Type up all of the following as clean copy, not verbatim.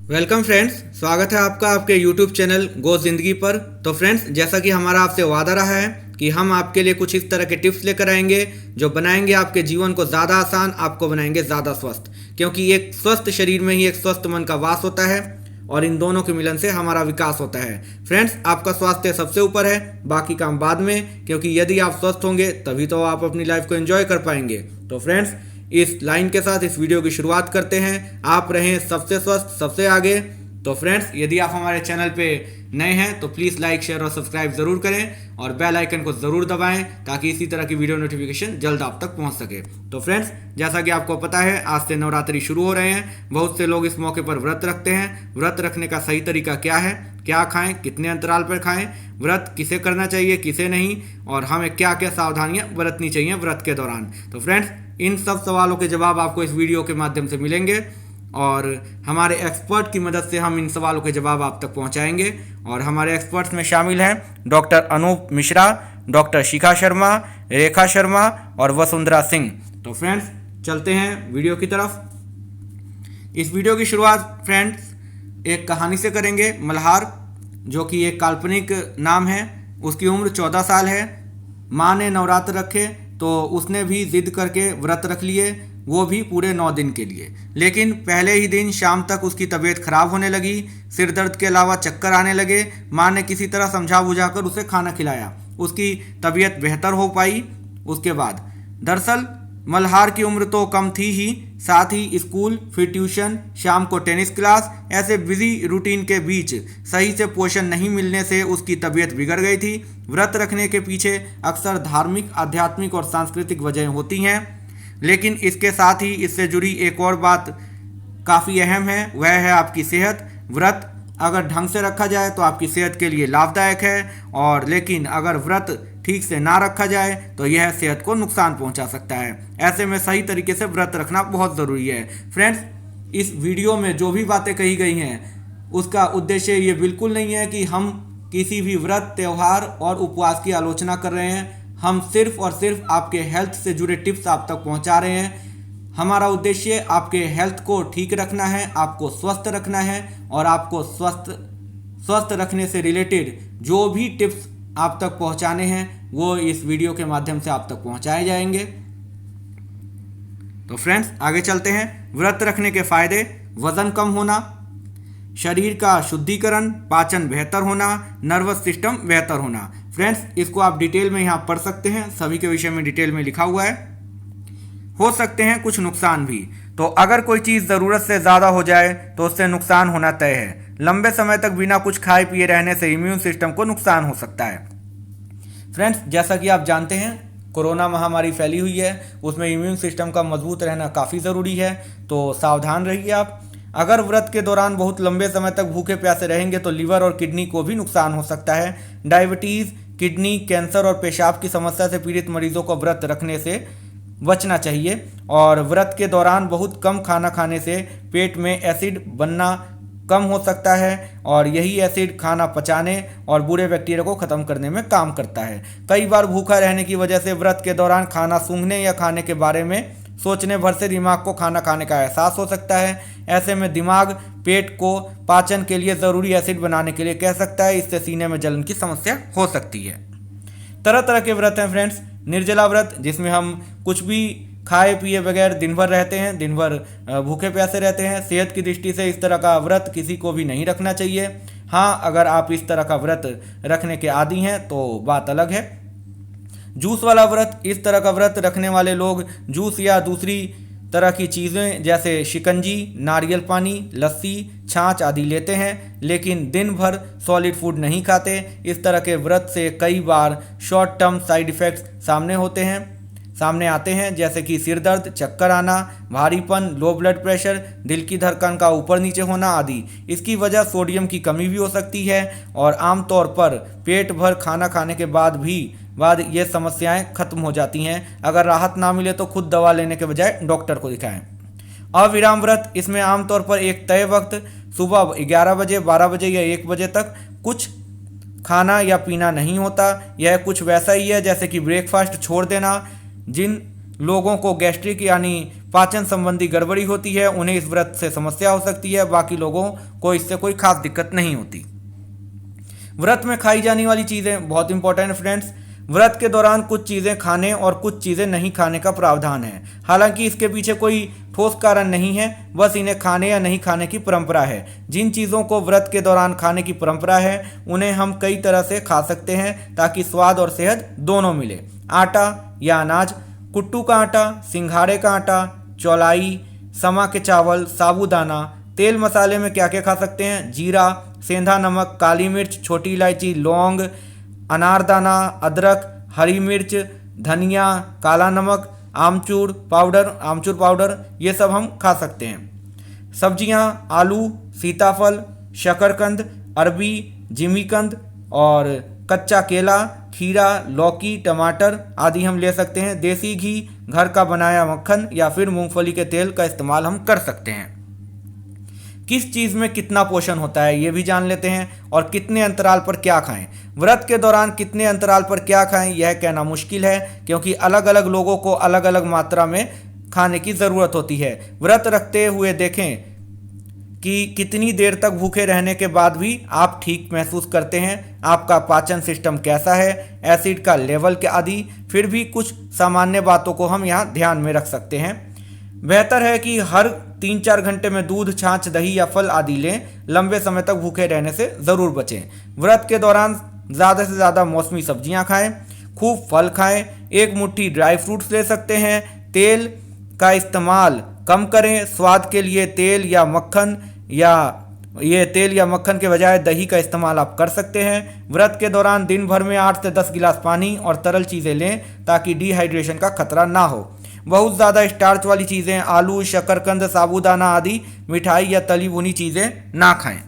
Welcome friends, स्वागत है आपका आपके यूट्यूब चैनल गो जिंदगी पर। तो फ्रेंड्स, जैसा कि हमारा आपसे वादा रहा है कि हम आपके लिए कुछ इस तरह के टिप्स लेकर आएंगे जो बनाएंगे आपके जीवन को ज़्यादा आसान, आपको बनाएंगे ज़्यादा स्वस्थ। क्योंकि एक स्वस्थ शरीर में ही एक स्वस्थ मन का वास होता है और इन दोनों के मिलन से हमारा विकास होता है। फ्रेंड्स, आपका स्वास्थ्य सबसे ऊपर है, बाकी काम बाद में। क्योंकि यदि आप स्वस्थ होंगे तभी तो आप अपनी लाइफ को एंजॉय कर पाएंगे। तो फ्रेंड्स, इस लाइन के साथ इस वीडियो की शुरुआत करते हैं। आप रहें सबसे स्वस्थ, सबसे आगे। तो फ्रेंड्स, यदि आप हमारे चैनल पे नए हैं तो प्लीज़ लाइक, शेयर और सब्सक्राइब ज़रूर करें और बेल आइकन को ज़रूर दबाएं ताकि इसी तरह की वीडियो नोटिफिकेशन जल्द आप तक पहुंच सके। तो फ्रेंड्स, जैसा कि आपको पता है, आज से नवरात्रि शुरू हो रहे हैं। बहुत से लोग इस मौके पर व्रत रखते हैं। व्रत रखने का सही तरीका क्या है, क्या खाएं, कितने अंतराल पर खाएं, व्रत किसे करना चाहिए, किसे नहीं, और हमें क्या क्या सावधानियां बरतनी चाहिए व्रत के दौरान। तो फ्रेंड्स, इन सब सवालों के जवाब आपको इस वीडियो के माध्यम से मिलेंगे और हमारे एक्सपर्ट की मदद से हम इन सवालों के जवाब आप तक पहुंचाएंगे। और हमारे एक्सपर्ट्स में शामिल हैं डॉक्टर अनूप मिश्रा, डॉक्टर शिखा शर्मा, रेखा शर्मा और वसुंधरा सिंह। तो फ्रेंड्स, चलते हैं वीडियो की तरफ। इस वीडियो की शुरुआत फ्रेंड्स एक कहानी से करेंगे। मल्हार, जो कि एक काल्पनिक नाम है, उसकी उम्र 14 साल है। माँ ने नवरात्र रखे तो उसने भी जिद करके व्रत रख लिए, वो भी पूरे 9 दिन के लिए। लेकिन पहले ही दिन शाम तक उसकी तबीयत खराब होने लगी, सिर दर्द के अलावा चक्कर आने लगे। माँ ने किसी तरह समझा बुझाकर उसे खाना खिलाया, उसकी तबीयत बेहतर हो पाई। उसके बाद दरअसल मल्हार की उम्र तो कम थी ही, साथ ही स्कूल, फिर ट्यूशन, शाम को टेनिस क्लास, ऐसे बिजी रूटीन के बीच सही से पोषण नहीं मिलने से उसकी तबीयत बिगड़ गई थी। व्रत रखने के पीछे अक्सर धार्मिक, आध्यात्मिक और सांस्कृतिक वजह होती हैं, लेकिन इसके साथ ही इससे जुड़ी एक और बात काफ़ी अहम है, वह है आपकी सेहत। व्रत अगर ढंग से रखा जाए तो आपकी सेहत के लिए लाभदायक है, और लेकिन अगर व्रत ठीक से ना रखा जाए तो यह सेहत को नुकसान पहुंचा सकता है। ऐसे में सही तरीके से व्रत रखना बहुत ज़रूरी है। फ्रेंड्स, इस वीडियो में जो भी बातें कही गई हैं उसका उद्देश्य ये बिल्कुल नहीं है कि हम किसी भी व्रत, त्यौहार और उपवास की आलोचना कर रहे हैं। हम सिर्फ और सिर्फ आपके हेल्थ से जुड़े टिप्स आप तक पहुंचा रहे हैं। हमारा उद्देश्य आपके हेल्थ को ठीक रखना है, आपको स्वस्थ रखना है, और आपको स्वस्थ रखने से रिलेटेड जो भी टिप्स आप तक पहुंचाने हैं वो इस वीडियो के माध्यम से आप तक पहुंचाए जाएंगे। तो फ्रेंड्स, आगे चलते हैं। व्रत रखने के फायदे: वजन कम होना, शरीर का शुद्धिकरण, पाचन बेहतर होना, नर्वस सिस्टम बेहतर होना। फ्रेंड्स, इसको आप डिटेल में यहाँ पढ़ सकते हैं, सभी के विषय में डिटेल में लिखा हुआ है। हो सकते हैं कुछ नुकसान भी। तो अगर कोई चीज़ ज़रूरत से ज़्यादा हो जाए तो उससे नुकसान होना तय है। लंबे समय तक बिना कुछ खाए पिए रहने से इम्यून सिस्टम को नुकसान हो सकता है। फ्रेंड्स, जैसा कि आप जानते हैं, कोरोना महामारी फैली हुई है, उसमें इम्यून सिस्टम का मजबूत रहना काफ़ी ज़रूरी है। तो सावधान रहिए आप। अगर व्रत के दौरान बहुत लंबे समय तक भूखे प्यासे रहेंगे तो लीवर और किडनी को भी नुकसान हो सकता है। डायबिटीज़, किडनी, कैंसर और पेशाब की समस्या से पीड़ित मरीजों को व्रत रखने से बचना चाहिए। और व्रत के दौरान बहुत कम खाना खाने से पेट में एसिड बनना कम हो सकता है, और यही एसिड खाना पचाने और बुरे बैक्टीरिया को ख़त्म करने में काम करता है। कई बार भूखा रहने की वजह से व्रत के दौरान खाना सूंघने या खाने के बारे में सोचने भर से दिमाग को खाना खाने का एहसास हो सकता है। ऐसे में दिमाग पेट को पाचन के लिए ज़रूरी एसिड बनाने के लिए कह सकता है, इससे सीने में जलन की समस्या हो सकती है। तरह तरह के व्रत हैं फ्रेंड्स। निर्जला व्रत, जिसमें हम कुछ भी खाए पिए बगैर दिन भर रहते हैं, दिन भर भूखे प्यासे रहते हैं। सेहत की दृष्टि से इस तरह का व्रत किसी को भी नहीं रखना चाहिए। हाँ, अगर आप इस तरह का व्रत रखने के आदी हैं तो बात अलग है। जूस वाला व्रत, इस तरह का व्रत रखने वाले लोग जूस या दूसरी तरह की चीज़ें जैसे शिकंजी, नारियल पानी, लस्सी, छाछ आदि लेते हैं, लेकिन दिन भर सॉलिड फूड नहीं खाते। इस तरह के व्रत से कई बार शॉर्ट टर्म साइड इफ़ेक्ट्स सामने आते हैं, जैसे कि सिर दर्द, चक्कर आना, भारीपन, लो ब्लड प्रेशर, दिल की धड़कन का ऊपर नीचे होना आदि। इसकी वजह सोडियम की कमी भी हो सकती है, और आमतौर पर पेट भर खाना खाने के बाद ये समस्याएं खत्म हो जाती हैं। अगर राहत ना मिले तो खुद दवा लेने के बजाय डॉक्टर को दिखाएं। अविराम व्रत, इसमें आमतौर पर एक तय वक्त सुबह 11 बजे, 12 बजे या 1 बजे तक कुछ खाना या पीना नहीं होता। यह कुछ वैसा ही है जैसे कि ब्रेकफास्ट छोड़ देना। जिन लोगों को गैस्ट्रिक यानी पाचन संबंधी गड़बड़ी होती है उन्हें इस व्रत से समस्या हो सकती है, बाकी लोगों को इससे कोई खास दिक्कत नहीं होती। व्रत में खाई जाने वाली चीज़ें बहुत इंपॉर्टेंट है फ्रेंड्स। व्रत के दौरान कुछ चीज़ें खाने और कुछ चीज़ें नहीं खाने का प्रावधान है। हालांकि इसके पीछे कोई ठोस कारण नहीं है, बस इन्हें खाने या नहीं खाने की परंपरा है। जिन चीज़ों को व्रत के दौरान खाने की परंपरा है उन्हें हम कई तरह से खा सकते हैं ताकि स्वाद और सेहत दोनों मिले। आटा या अनाज, कुट्टू का आटा, सिंघाड़े का आटा, चौलाई, समा के चावल, साबूदाना। तेल मसाले में क्या क्या खा सकते हैं? जीरा, सेंधा नमक, काली मिर्च, छोटी इलायची, लौंग, अनारदाना, अदरक, हरी मिर्च, धनिया, काला नमक, आमचूर पाउडर, ये सब हम खा सकते हैं। सब्जियां आलू, सीताफल, शकरकंद, अरबी, जिमीकंद और कच्चा केला, खीरा, लौकी, टमाटर आदि हम ले सकते हैं। देसी घी, घर का बनाया मक्खन या फिर मूंगफली के तेल का इस्तेमाल हम कर सकते हैं। किस चीज़ में कितना पोषण होता है ये भी जान लेते हैं और कितने अंतराल पर क्या खाएं। व्रत के दौरान कितने अंतराल पर क्या खाएं यह कहना मुश्किल है, क्योंकि अलग अलग लोगों को अलग अलग मात्रा में खाने की ज़रूरत होती है। व्रत रखते हुए देखें कि कितनी देर तक भूखे रहने के बाद भी आप ठीक महसूस करते हैं, आपका पाचन सिस्टम कैसा है, एसिड का लेवल क्या आदि। फिर भी कुछ सामान्य बातों को हम यहाँ ध्यान में रख सकते हैं। बेहतर है कि हर 3-4 घंटे में दूध, छाछ, दही या फल आदि लें। लंबे समय तक भूखे रहने से ज़रूर बचें। व्रत के दौरान ज़्यादा से ज़्यादा मौसमी सब्जियां खाएं, खूब फल खाएं, एक मुट्ठी ड्राई फ्रूट्स ले सकते हैं। तेल का इस्तेमाल कम करें। स्वाद के लिए तेल या मक्खन के बजाय दही का इस्तेमाल आप कर सकते हैं। व्रत के दौरान दिन भर में 8 से 10 गिलास पानी और तरल चीज़ें लें ताकि डिहाइड्रेशन का खतरा ना हो। बहुत ज़्यादा स्टार्च वाली चीज़ें, आलू, शकरकंद, साबूदाना आदि, मिठाई या तली भुनी चीज़ें ना खाएं।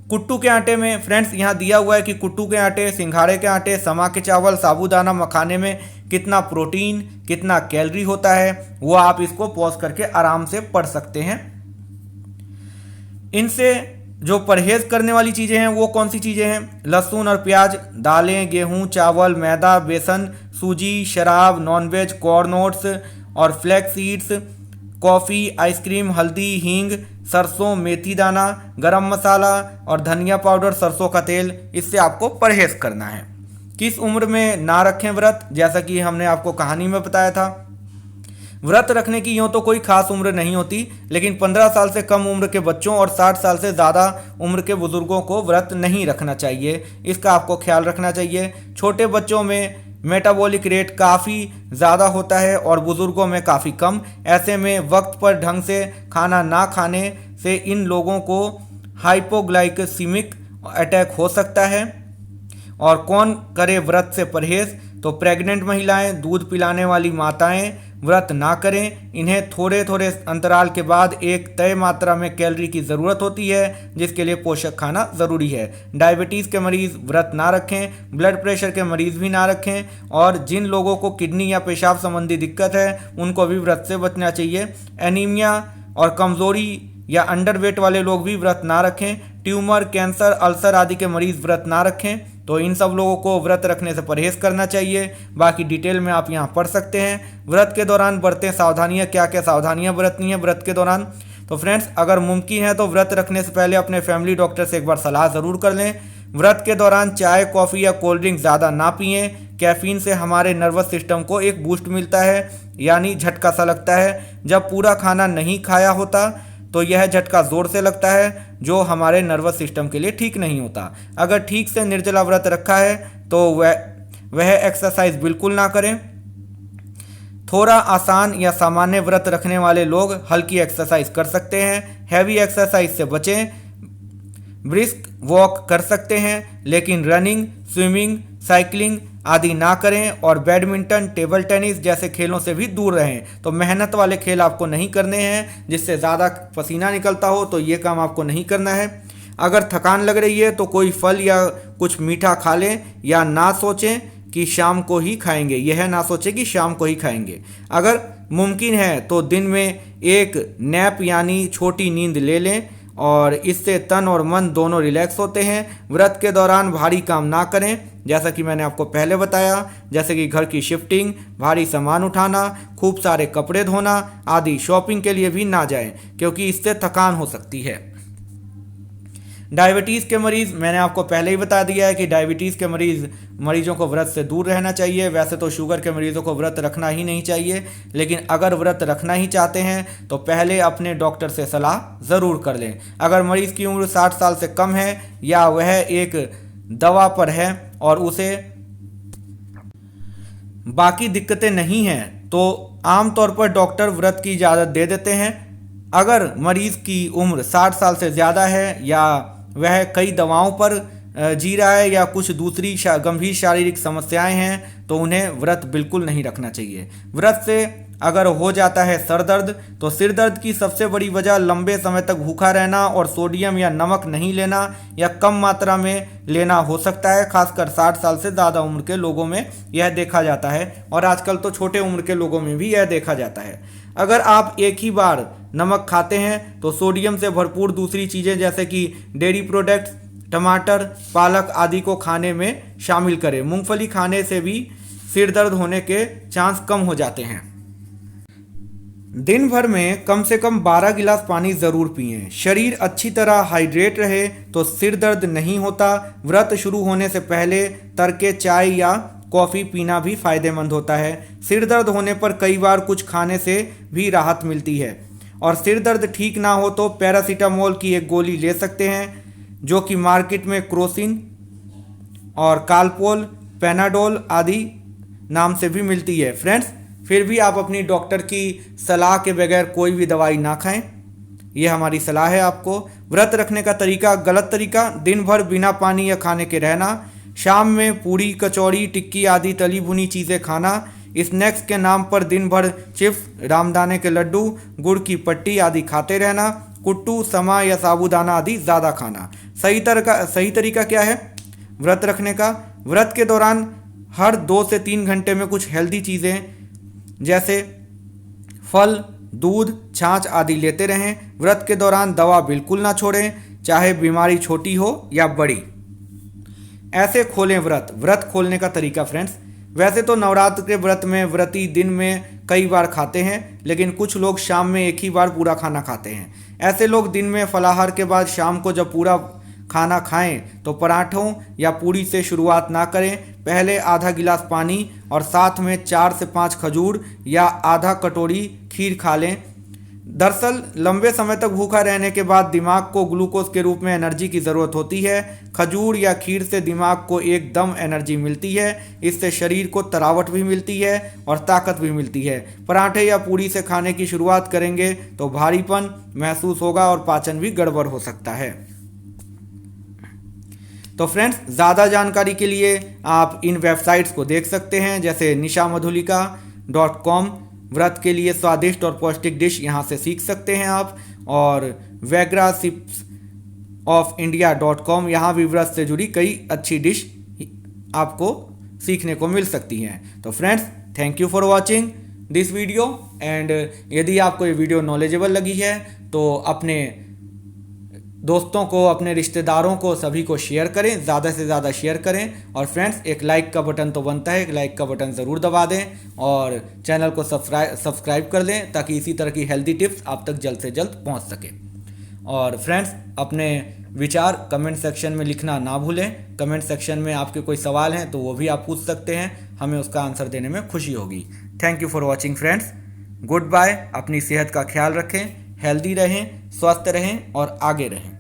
कुट्टू के आटे में फ्रेंड्स यहाँ दिया हुआ है कि कुट्टू के आटे, सिंघाड़े के आटे, समा के चावल, साबूदाना, मखाने में कितना प्रोटीन, कितना कैलोरी होता है, वो आप इसको पॉज करके आराम से पढ़ सकते हैं। इनसे जो परहेज करने वाली चीज़ें हैं वो कौन सी चीज़ें हैं? लहसुन और प्याज, दालें, गेहूं, चावल, मैदा, बेसन, सूजी, शराब, नॉनवेज, कॉर्न ओट्स और फ्लैक्स सीड्स, कॉफ़ी, आइसक्रीम, हल्दी, हींग, सरसों, मेथी दाना, गरम मसाला और धनिया पाउडर, सरसों का तेल, इससे आपको परहेज करना है। किस उम्र में ना रखें व्रत? जैसा कि हमने आपको कहानी में बताया था, व्रत रखने की यूँ तो कोई खास उम्र नहीं होती, लेकिन 15 साल से कम उम्र के बच्चों और 60 साल से ज़्यादा उम्र के बुजुर्गों को व्रत नहीं रखना चाहिए। इसका आपको ख्याल रखना चाहिए। छोटे बच्चों में मेटाबॉलिक रेट काफ़ी ज़्यादा होता है और बुज़ुर्गों में काफ़ी कम। ऐसे में वक्त पर ढंग से खाना ना खाने से इन लोगों को हाइपोग्लाइकेमिक अटैक हो सकता है। और कौन करे व्रत से परहेज? तो प्रेग्नेंट महिलाएं, दूध पिलाने वाली माताएं व्रत ना करें। इन्हें थोड़े थोड़े अंतराल के बाद एक तय मात्रा में कैलोरी की ज़रूरत होती है, जिसके लिए पोषक खाना ज़रूरी है। डायबिटीज़ के मरीज़ व्रत ना रखें, ब्लड प्रेशर के मरीज़ भी ना रखें, और जिन लोगों को किडनी या पेशाब संबंधी दिक्कत है उनको भी व्रत से बचना चाहिए। एनीमिया और कमज़ोरी या अंडरवेट वाले लोग भी व्रत ना रखें। ट्यूमर, कैंसर, अल्सर आदि के मरीज़ व्रत ना रखें। तो इन सब लोगों को व्रत रखने से परहेज करना चाहिए। बाकी डिटेल में आप यहाँ पढ़ सकते हैं। व्रत के दौरान बरतें सावधानियाँ, क्या क्या सावधानियाँ बरतनी है व्रत के दौरान। तो फ्रेंड्स, अगर मुमकिन है तो व्रत रखने से पहले अपने फैमिली डॉक्टर से एक बार सलाह ज़रूर कर लें। व्रत के दौरान चाय, कॉफ़ी या कोल्ड ड्रिंक ज़्यादा ना पिएं। कैफीन से हमारे नर्वस सिस्टम को एक बूस्ट मिलता है, यानी झटका सा लगता है। जब पूरा खाना नहीं खाया होता तो यह झटका ज़ोर से लगता है, जो हमारे नर्वस सिस्टम के लिए ठीक नहीं होता। अगर ठीक से निर्जला व्रत रखा है तो वह एक्सरसाइज बिल्कुल ना करें। थोड़ा आसान या सामान्य व्रत रखने वाले लोग हल्की एक्सरसाइज कर सकते हैं। हैवी एक्सरसाइज से बचें। ब्रिस्क वॉक कर सकते हैं, लेकिन रनिंग, स्विमिंग, साइकिलिंग आदि ना करें। और बैडमिंटन, टेबल टेनिस जैसे खेलों से भी दूर रहें। तो मेहनत वाले खेल आपको नहीं करने हैं, जिससे ज़्यादा पसीना निकलता हो, तो ये काम आपको नहीं करना है। अगर थकान लग रही है तो कोई फल या कुछ मीठा खा लें, या ना सोचें कि शाम को ही खाएंगे। यह ना सोचें कि शाम को ही खाएंगे। अगर मुमकिन है तो दिन में एक नैप यानी छोटी नींद ले लें और इससे तन और मन दोनों रिलैक्स होते हैं। व्रत के दौरान भारी काम ना करें, जैसा कि मैंने आपको पहले बताया, जैसे कि घर की शिफ्टिंग, भारी सामान उठाना, खूब सारे कपड़े धोना आदि। शॉपिंग के लिए भी ना जाएं क्योंकि इससे थकान हो सकती है। डायबिटीज़ के मरीज़, मैंने आपको पहले ही बता दिया है कि डायबिटीज़ के मरीजों को व्रत से दूर रहना चाहिए। वैसे तो शुगर के मरीज़ों को व्रत रखना ही नहीं चाहिए, लेकिन अगर व्रत रखना ही चाहते हैं तो पहले अपने डॉक्टर से सलाह ज़रूर कर लें। अगर मरीज़ की उम्र 60 साल से कम है या वह एक दवा पर है और उसे बाकी दिक्कतें नहीं हैं तो आमतौर पर डॉक्टर व्रत की इजाज़त दे देते हैं। अगर मरीज़ की उम्र 60 साल से ज़्यादा है या वह कई दवाओं पर जी रहा है या कुछ दूसरी गंभीर शारीरिक समस्याएं हैं तो उन्हें व्रत बिल्कुल नहीं रखना चाहिए। व्रत से अगर हो जाता है सर दर्द तो सिर दर्द की सबसे बड़ी वजह लंबे समय तक भूखा रहना और सोडियम या नमक नहीं लेना या कम मात्रा में लेना हो सकता है। खासकर 60 साल से ज़्यादा उम्र के लोगों में यह देखा जाता है और आजकल तो छोटे उम्र के लोगों में भी यह देखा जाता है। अगर आप एक ही बार नमक खाते हैं तो सोडियम से भरपूर दूसरी चीज़ें जैसे कि डेयरी प्रोडक्ट्स, टमाटर, पालक आदि को खाने में शामिल करें। मूंगफली खाने से भी सिर दर्द होने के चांस कम हो जाते हैं। दिन भर में कम से कम 12 गिलास पानी ज़रूर पिएं। शरीर अच्छी तरह हाइड्रेट रहे तो सिर दर्द नहीं होता। व्रत शुरू होने से पहले तरके चाय या कॉफ़ी पीना भी फ़ायदेमंद होता है। सिर दर्द होने पर कई बार कुछ खाने से भी राहत मिलती है और सिर दर्द ठीक ना हो तो पैरासीटामोल की एक गोली ले सकते हैं जो कि मार्केट में क्रोसिन और कालपोल, पेनाडोल आदि नाम से भी मिलती है। फ्रेंड्स, फिर भी आप अपनी डॉक्टर की सलाह के बगैर कोई भी दवाई ना खाएं, ये हमारी सलाह है आपको। व्रत रखने का तरीका, गलत तरीका, दिन भर बिना पानी या खाने के रहना, शाम में पूड़ी, कचौड़ी, टिक्की आदि तली भुनी चीज़ें खाना, स्नैक्स के नाम पर दिन भर चिप्स, रामदाने के लड्डू, गुड़ की पट्टी आदि खाते रहना, कुट्टू, समा या साबूदाना आदि ज़्यादा खाना। सही तरीका क्या है व्रत रखने का? व्रत के दौरान हर 2 से 3 घंटे में कुछ हेल्दी चीज़ें जैसे फल, दूध, छाछ आदि लेते रहें। व्रत के दौरान दवा बिल्कुल ना छोड़ें, चाहे बीमारी छोटी हो या बड़ी। ऐसे खोलें व्रत खोलने का तरीका फ्रेंड्स, वैसे तो नवरात्र के व्रत में व्रती दिन में कई बार खाते हैं, लेकिन कुछ लोग शाम में एक ही बार पूरा खाना खाते हैं। ऐसे लोग दिन में फलाहार के बाद शाम को जब पूरा खाना खाएं तो पराठों या पूड़ी से शुरुआत ना करें। पहले आधा गिलास पानी और साथ में 4 से 5 खजूर या आधा कटोरी खीर खा लें। दरअसल लंबे समय तक भूखा रहने के बाद दिमाग को ग्लूकोज के रूप में एनर्जी की ज़रूरत होती है। खजूर या खीर से दिमाग को एकदम एनर्जी मिलती है, इससे शरीर को तरावट भी मिलती है और ताकत भी मिलती है। पराठे या पूड़ी से खाने की शुरुआत करेंगे तो भारीपन महसूस होगा और पाचन भी गड़बड़ हो सकता है। तो फ्रेंड्स, ज़्यादा जानकारी के लिए आप इन वेबसाइट्स को देख सकते हैं, जैसे nishamadhulika.com, व्रत के लिए स्वादिष्ट और पौष्टिक डिश यहाँ से सीख सकते हैं आप, और vegrasipsofIndia.com, यहाँ भी व्रत से जुड़ी कई अच्छी डिश आपको सीखने को मिल सकती हैं। तो friends, thank you for watching this video and यदि आपको ये वीडियो नॉलेजेबल लगी है तो अपने दोस्तों को, अपने रिश्तेदारों को, सभी को शेयर करें, ज़्यादा से ज़्यादा शेयर करें। और फ्रेंड्स, एक लाइक का बटन तो बनता है, एक लाइक का बटन ज़रूर दबा दें और चैनल को सब्सक्राइब कर लें ताकि इसी तरह की हेल्दी टिप्स आप तक जल्द से जल्द पहुंच सके। और फ्रेंड्स, अपने विचार कमेंट सेक्शन में लिखना ना भूलें। कमेंट सेक्शन में आपके कोई सवाल हैं तो वो भी आप पूछ सकते हैं, हमें उसका आंसर देने में खुशी होगी। Thank you for watching friends, goodbye. अपनी सेहत का ख्याल रखें, हेल्दी रहें, स्वस्थ रहें और आगे रहें।